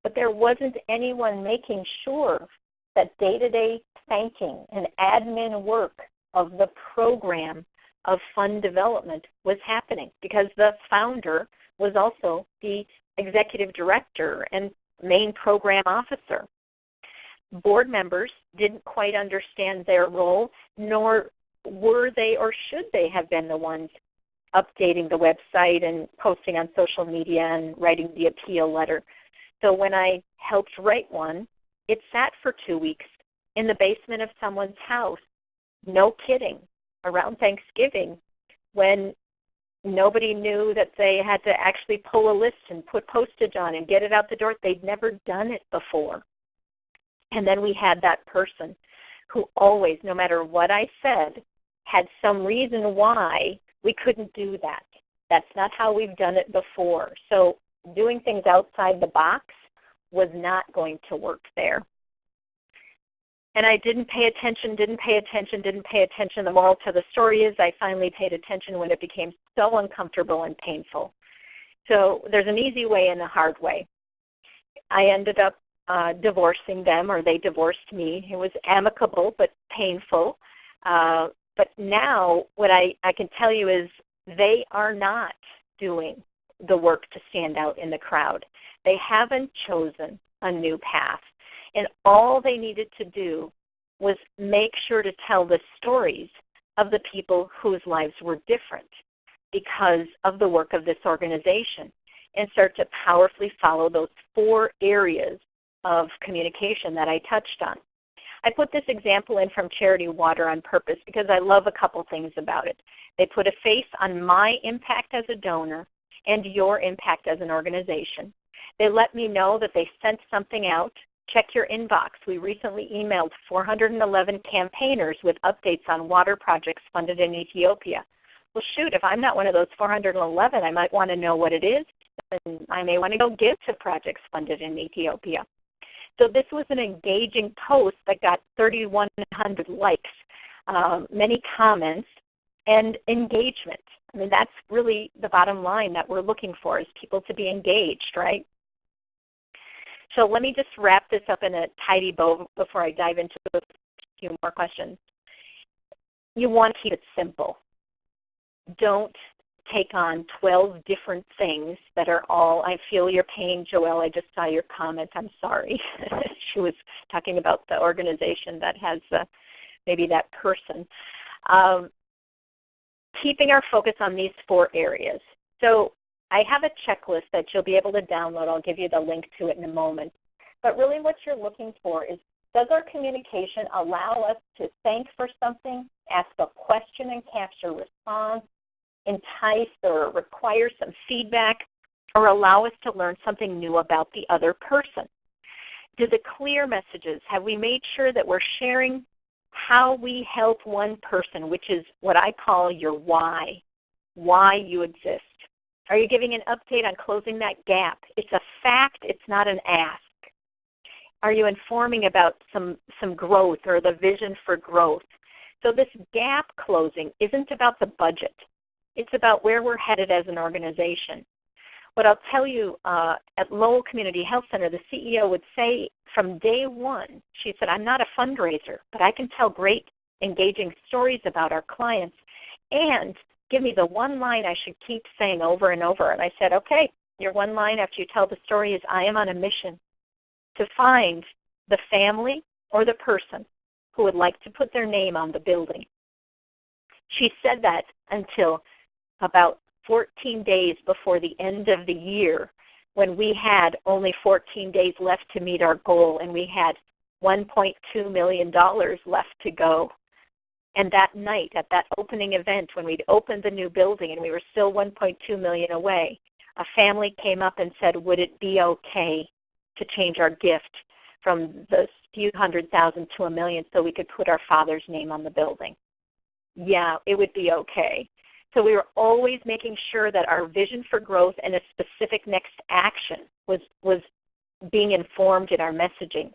But there wasn't anyone making sure that day-to-day thanking and admin work of the program of fund development was happening, because the founder was also the executive director and main program officer. Board members didn't quite understand their role, nor were they or should they have been the ones updating the website and posting on social media and writing the appeal letter. So when I helped write one, it sat for 2 weeks in the basement of someone's house. No kidding, around Thanksgiving, when nobody knew that they had to actually pull a list and put postage on and get it out the door. They'd never done it before. And then we had that person who always, no matter what I said, had some reason why we couldn't do that. That's not how we've done it before. So doing things outside the box was not going to work there. And I didn't pay attention. The moral to the story is I finally paid attention when it became so uncomfortable and painful. So there's an easy way and a hard way. I ended up divorcing them, or they divorced me. It was amicable but painful. But now what I can tell you is they are not doing the work to stand out in the crowd. They haven't chosen a new path. And all they needed to do was make sure to tell the stories of the people whose lives were different because of the work of this organization, and start to powerfully follow those 4 areas of communication that I touched on. I put this example in from Charity Water on purpose because I love a couple things about it. They put a face on my impact as a donor and your impact as an organization. They let me know that they sent something out. Check your inbox. We recently emailed 411 campaigners with updates on water projects funded in Ethiopia. Well, shoot, if I'm not one of those 411, I might want to know what it is, and I may want to go give to projects funded in Ethiopia. So this was an engaging post that got 3,100 likes, many comments, and engagement. I mean, that's really the bottom line that we're looking for, is people to be engaged, right? So let me just wrap this up in a tidy bow before I dive into a few more questions. You want to keep it simple. Don't take on 12 different things that are all, I feel your pain, Joelle, I just saw your comment, I'm sorry. She was talking about the organization that has maybe that person. Keeping our focus on these 4 areas. So I have a checklist that you'll be able to download. I'll give you the link to it in a moment. But really what you're looking for is, does our communication allow us to thank for something, ask a question and capture response, entice or require some feedback, or allow us to learn something new about the other person? Do the clear messages, have we made sure that we're sharing how we help one person, which is what I call your why you exist? Are you giving an update on closing that gap? It's a fact, it's not an ask. Are you informing about some growth or the vision for growth? So this gap closing isn't about the budget. It's about where we're headed as an organization. What I'll tell you, at Lowell Community Health Center, the CEO would say from day one, she said, I'm not a fundraiser, but I can tell great, engaging stories about our clients and give me the one line I should keep saying over and over. And I said, okay, your one line after you tell the story is, I am on a mission to find the family or the person who would like to put their name on the building. She said that until about 14 days before the end of the year, when we had only 14 days left to meet our goal and we had $1.2 million left to go. And that night, at that opening event, when we'd opened the new building and we were still $1.2 million away, a family came up and said, would it be okay to change our gift from the few $100,000 to $1 million so we could put our father's name on the building? Yeah, it would be okay. So we were always making sure that our vision for growth and a specific next action was being informed in our messaging.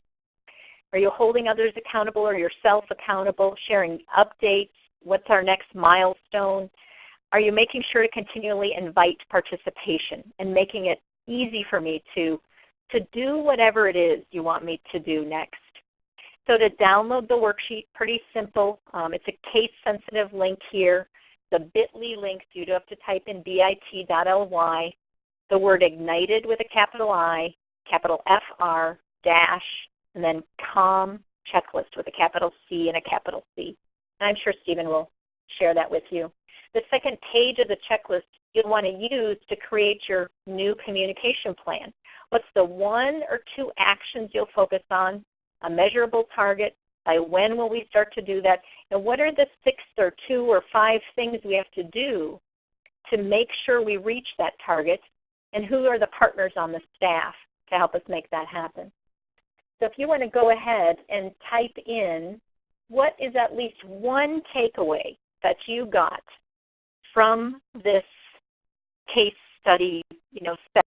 Are you holding others accountable or yourself accountable, sharing updates? What's our next milestone? Are you making sure to continually invite participation and making it easy for me to do whatever it is you want me to do next? So to download the worksheet, pretty simple. It's a case-sensitive link here. The bit.ly link, so you do have to type in bit.ly, the word ignited with a capital I, capital FR, dash, and then COM checklist with a capital C and a capital C. And I'm sure Stephen will share that with you. The second page of the checklist you'll want to use to create your new communication plan. What's the one or two actions you'll focus on? A measurable target. By when will we start to do that? And what are the 6 or 2 or 5 things we have to do to make sure we reach that target? And who are the partners on the staff to help us make that happen? So if you want to go ahead and type in what is at least one takeaway that you got from this case study,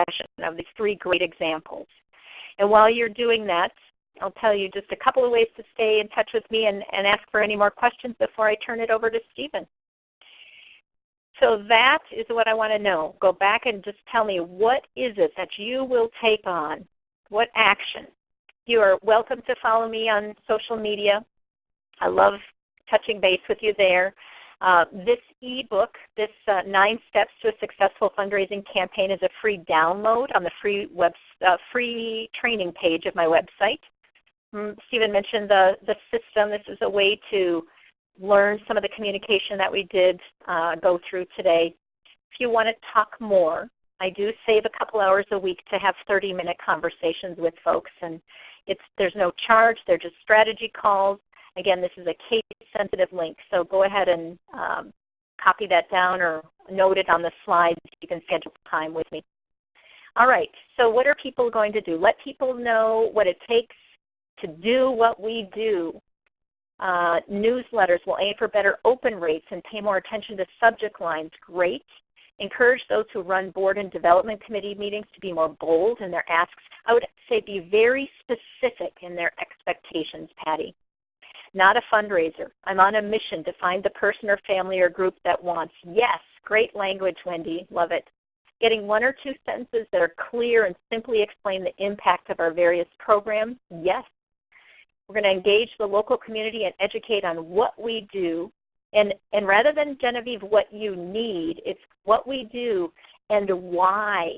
session of these 3 great examples. And while you're doing that, I'll tell you just a couple of ways to stay in touch with me and ask for any more questions before I turn it over to Stephen. So that is what I want to know. Go back and just tell me, what is it that you will take on? What action? You are welcome to follow me on social media. I love touching base with you there. This ebook, this 9 Steps to a Successful Fundraising Campaign, is a free download on the free training page of my website. Stephen mentioned the system. This is a way to learn some of the communication that we did go through today. If you want to talk more, I do save a couple hours a week to have 30-minute conversations with folks, and there's no charge. They're just strategy calls. Again, this is a case-sensitive link, so go ahead and copy that down or note it on the slides. You can schedule time with me. All right, so what are people going to do? Let people know what it takes to do what we do. Newsletters will aim for better open rates and pay more attention to subject lines. Great. Encourage those who run board and development committee meetings to be more bold in their asks. I would say be very specific in their expectations, Patty. Not a fundraiser. I'm on a mission to find the person or family or group that wants. Yes, great language, Wendy. Love it. Getting 1 or 2 sentences that are clear and simply explain the impact of our various programs. Yes. We're going to engage the local community and educate on what we do. And rather than, Genevieve, what you need, it's what we do and why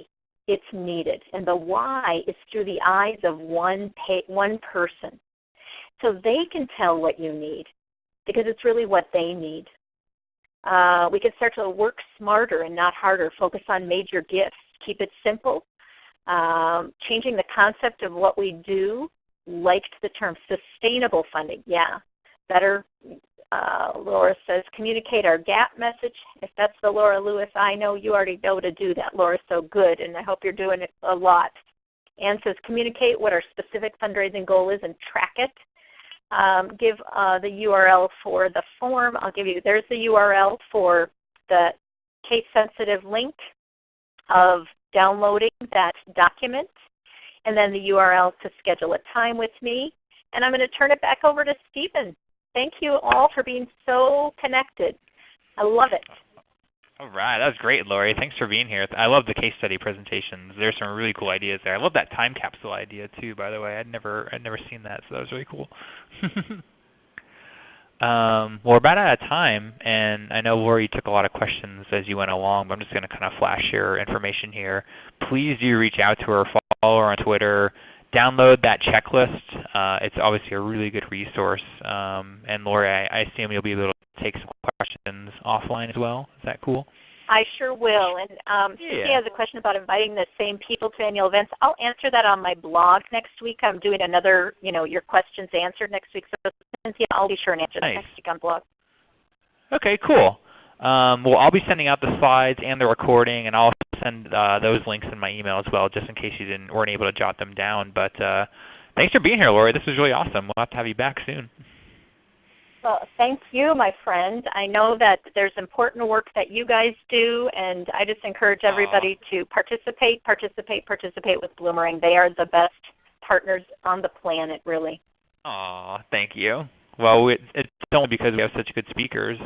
it's needed. And the why is through the eyes of one person. So they can tell what you need because it's really what they need. We can start to work smarter and not harder, focus on major gifts, keep it simple, changing the concept of what we do. Liked the term sustainable funding. Yeah, better. Laura says, communicate our gap message. If that's the Laura Lewis I know, you already know to do that, Laura, so good, and I hope you're doing it a lot. Ann says, communicate what our specific fundraising goal is and track it. Give the URL for the form. There's the URL for the case-sensitive link of downloading that document. and then the URL to schedule a time with me. And I'm going to turn it back over to Stephen. Thank you all for being so connected. I love it. All right, that was great, Lori. Thanks for being here. I love the case study presentations. There's some really cool ideas there. I love that time capsule idea too, by the way. I'd never seen that, so that was really cool. Well, we're about out of time, and I know, Lori, you took a lot of questions as you went along, but I'm just going to kind of flash your information here. Please do reach out to her, follow her on Twitter, download that checklist. It's obviously a really good resource. And Lori, I assume you'll be able to take some questions offline as well. Is that cool? I sure will. And Susie has a question about inviting the same people to annual events. I'll answer that on my blog next week. I'm doing another, your questions answered next week. So Cynthia, I'll be sure and answer that next week on blog. Okay, cool. Well, I'll be sending out the slides and the recording, and I'll send those links in my email as well, just in case you weren't able to jot them down. But thanks for being here, Lori. This was really awesome. We'll have to have you back soon. Well, thank you, my friend. I know that there's important work that you guys do, and I just encourage everybody to participate with Bloomerang. They are the best partners on the planet, really. Aw, thank you. Well, it's only because we have such good speakers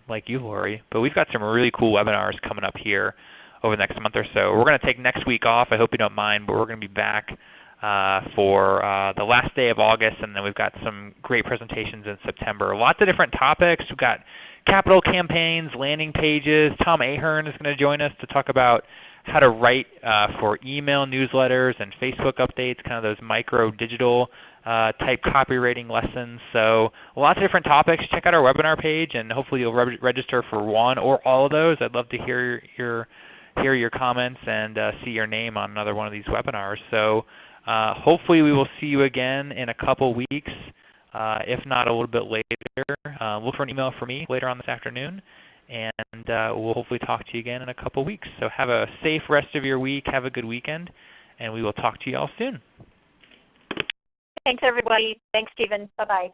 like you, Lori. But we've got some really cool webinars coming up here over the next month or so. We're going to take next week off. I hope you don't mind, but we're going to be back for the last day of August, and then we've got some great presentations in September. Lots of different topics. We've got capital campaigns, landing pages. Tom Ahern is going to join us to talk about how to write for email newsletters and Facebook updates, kind of those micro digital type copywriting lessons. So lots of different topics. Check out our webinar page, and hopefully you'll register for one or all of those. I'd love to hear your comments and see your name on another one of these webinars. So hopefully we will see you again in a couple weeks, if not a little bit later. Look for an email from me later on this afternoon, and we'll hopefully talk to you again in a couple weeks. So have a safe rest of your week. Have a good weekend, and we will talk to you all soon. Thanks, everybody. Thanks, Stephen. Bye-bye.